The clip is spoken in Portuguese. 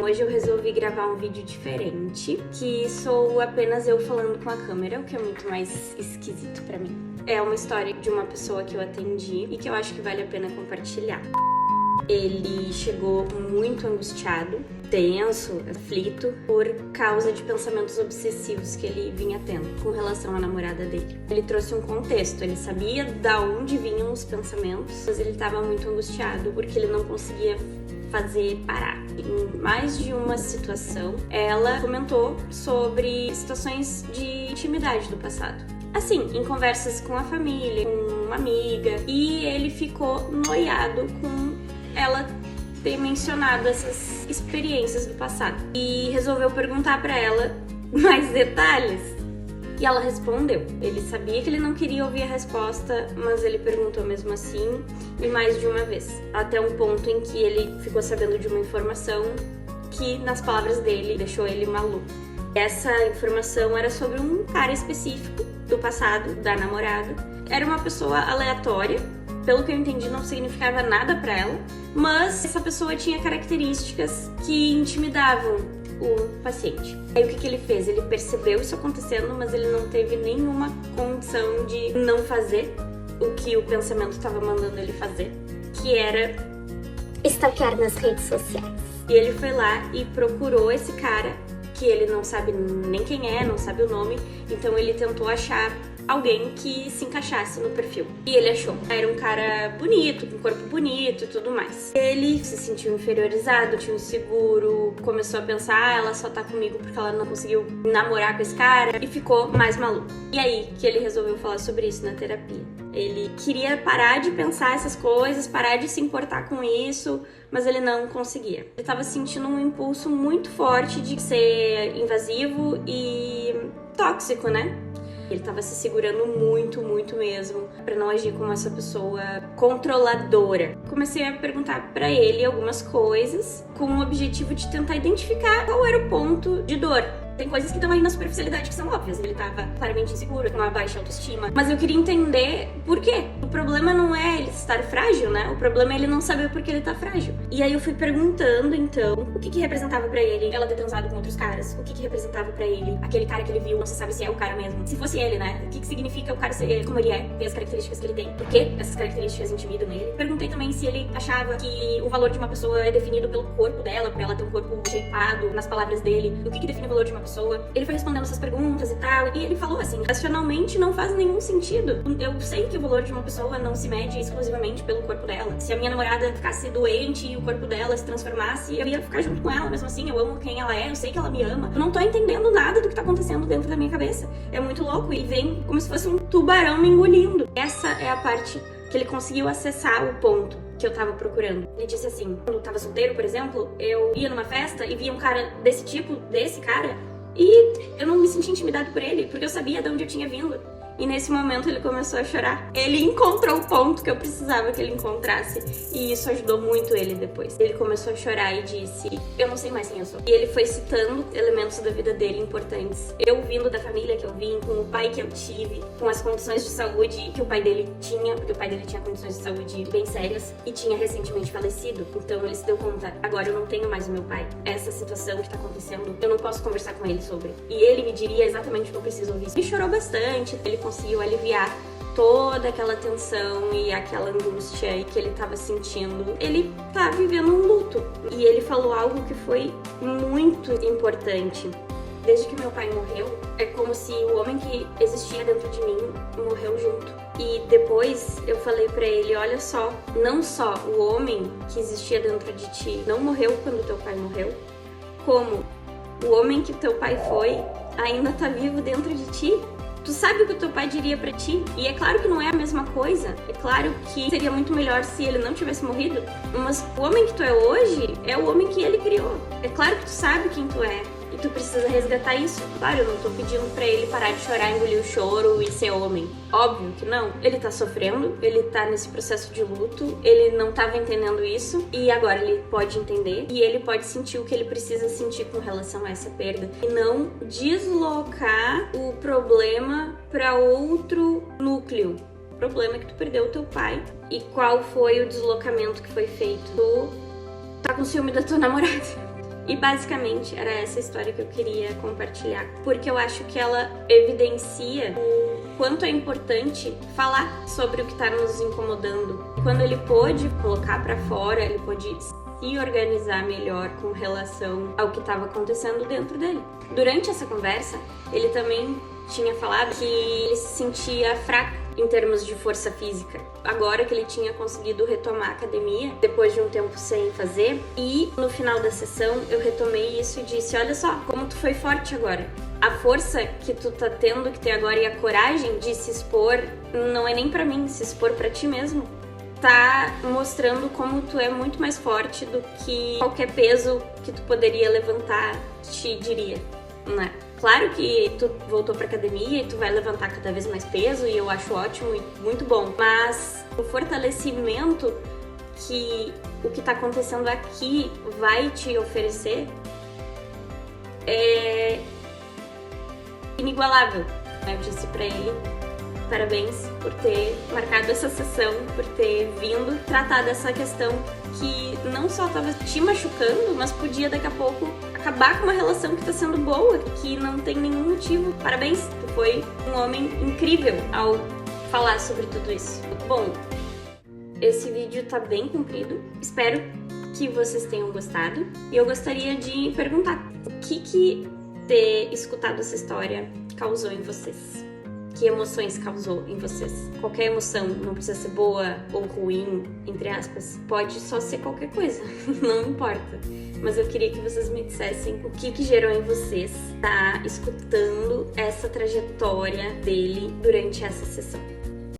Hoje eu resolvi gravar um vídeo diferente, que sou apenas eu falando com a câmera, o que é muito mais esquisito pra mim. É uma história de uma pessoa que eu atendi e que eu acho que vale a pena compartilhar. Ele chegou muito angustiado, tenso, aflito, por causa de pensamentos obsessivos que ele vinha tendo com relação à namorada dele. Ele trouxe um contexto, ele sabia da onde vinham os pensamentos, mas ele estava muito angustiado porque ele não conseguia fazer parar. Em mais de uma situação, ela comentou sobre situações de intimidade do passado. Assim, em conversas com a família, com uma amiga, e ele ficou noiado com ela ter mencionado essas experiências do passado e resolveu perguntar pra ela mais detalhes. E ela respondeu. Ele sabia que ele não queria ouvir a resposta, mas ele perguntou mesmo assim e mais de uma vez. Até um ponto em que ele ficou sabendo de uma informação que, nas palavras dele, deixou ele maluco. Essa informação era sobre um cara específico do passado, da namorada. Era uma pessoa aleatória. Pelo que eu entendi, não significava nada pra ela, mas essa pessoa tinha características que intimidavam o paciente. Aí o que ele fez? Ele percebeu isso acontecendo, mas ele não teve nenhuma condição de não fazer o que o pensamento estava mandando ele fazer, que era stalkear nas redes sociais. E ele foi lá e procurou esse cara, que ele não sabe nem quem é, não sabe o nome, então ele tentou achar alguém que se encaixasse no perfil. E ele achou. Era um cara bonito, com corpo bonito e tudo mais. Ele se sentiu inferiorizado, tinha um inseguro, começou a pensar, ela só tá comigo porque ela não conseguiu namorar com esse cara, e ficou mais maluco. E aí que ele resolveu falar sobre isso na terapia. Ele queria parar de pensar essas coisas, parar de se importar com isso, mas ele não conseguia. Ele tava sentindo um impulso muito forte de ser invasivo e tóxico, né? Ele tava se segurando muito mesmo pra não agir como essa pessoa controladora. Comecei a perguntar pra ele algumas coisas com o objetivo de tentar identificar qual era o ponto de dor. Tem coisas que estão aí na superficialidade que são óbvias. Ele tava claramente inseguro, com uma baixa autoestima. Mas eu queria entender por quê. O problema não é ele estar frágil, né? O problema é ele não saber por que ele tá frágil. E aí eu fui perguntando, então, o que representava pra ele ela ter transado com outros caras? O que representava pra ele aquele cara que ele viu? Não se sabe se é o cara mesmo. Se fosse ele, né? O que significa o cara ser como ele é? Ter as características que ele tem. Por que essas características intimidam ele? Perguntei também se ele achava que o valor de uma pessoa é definido pelo corpo dela, por ela ter um corpo shapeado, nas palavras dele. O que define o valor de uma pessoa? Ele foi respondendo essas perguntas e tal, e ele falou assim, racionalmente não faz nenhum sentido. Eu sei que o valor de uma pessoa não se mede exclusivamente pelo corpo dela. Se a minha namorada ficasse doente e o corpo dela se transformasse, eu ia ficar junto com ela, mesmo assim, eu amo quem ela é, eu sei que ela me ama. Eu não tô entendendo nada do que tá acontecendo dentro da minha cabeça. É muito louco e vem como se fosse um tubarão me engolindo. Essa é a parte que ele conseguiu acessar o ponto que eu tava procurando. Ele disse assim, quando eu tava solteiro, por exemplo, eu ia numa festa e via um cara desse tipo, desse cara, e eu não me senti intimidado por ele, porque eu sabia de onde eu tinha vindo. E nesse momento ele começou a chorar. Ele encontrou o ponto que eu precisava que ele encontrasse. E isso ajudou muito ele depois. Ele começou a chorar e disse, eu não sei mais quem eu sou. E ele foi citando elementos da vida dele importantes. Eu vindo da família que eu vim, com o pai que eu tive, com as condições de saúde que o pai dele tinha, porque o pai dele tinha condições de saúde bem sérias e tinha recentemente falecido. Então ele se deu conta, agora eu não tenho mais o meu pai. Essa situação que tá acontecendo, eu não posso conversar com ele sobre. E ele me diria exatamente o que eu preciso ouvir. Ele chorou bastante, ele conseguiu aliviar toda aquela tensão e aquela angústia que ele estava sentindo. Ele tá vivendo um luto. E ele falou algo que foi muito importante. Desde que meu pai morreu, é como se o homem que existia dentro de mim morreu junto. E depois eu falei pra ele, olha só, não só o homem que existia dentro de ti não morreu quando teu pai morreu, como o homem que teu pai foi ainda tá vivo dentro de ti. Tu sabe o que o teu pai diria pra ti? E é claro que não é a mesma coisa. É claro que seria muito melhor se ele não tivesse morrido. Mas o homem que tu é hoje é o homem que ele criou. É claro que tu sabe quem tu é. E tu precisa resgatar isso. Claro, eu não tô pedindo pra ele parar de chorar, engolir o choro e ser homem. Óbvio que não. Ele tá sofrendo, ele tá nesse processo de luto, ele não tava entendendo isso e agora ele pode entender e ele pode sentir o que ele precisa sentir com relação a essa perda. E não deslocar o problema pra outro núcleo. O problema é que tu perdeu o teu pai. E qual foi o deslocamento que foi feito? Tu tá com ciúme da tua namorada. E basicamente era essa história que eu queria compartilhar, porque eu acho que ela evidencia o quanto é importante falar sobre o que tá nos incomodando. Quando ele pôde colocar pra fora, ele pôde se organizar melhor com relação ao que estava acontecendo dentro dele. Durante essa conversa, ele também tinha falado que ele se sentia fraco em termos de força física. Agora que ele tinha conseguido retomar a academia, depois de um tempo sem fazer, e no final da sessão eu retomei isso e disse: olha só, como tu foi forte agora. A força que tu tá tendo que ter agora e a coragem de se expor não é nem pra mim, se expor pra ti mesmo. Tá mostrando como tu é muito mais forte do que qualquer peso que tu poderia levantar te diria, né? Claro que tu voltou pra academia e tu vai levantar cada vez mais peso e eu acho ótimo e muito bom, mas o fortalecimento que o que tá acontecendo aqui vai te oferecer é inigualável. Eu disse pra ele: parabéns por ter marcado essa sessão, por ter vindo tratar dessa questão que não só estava te machucando, mas podia daqui a pouco acabar com uma relação que está sendo boa, que não tem nenhum motivo. Parabéns, tu foi um homem incrível ao falar sobre tudo isso. Bom, esse vídeo tá bem comprido, espero que vocês tenham gostado. E eu gostaria de perguntar, o que ter escutado essa história causou em vocês? Que emoções causou em vocês? Qualquer emoção, não precisa ser boa ou ruim, entre aspas. Pode só ser qualquer coisa, não importa. Mas eu queria que vocês me dissessem o que gerou em vocês tá escutando essa trajetória dele durante essa sessão.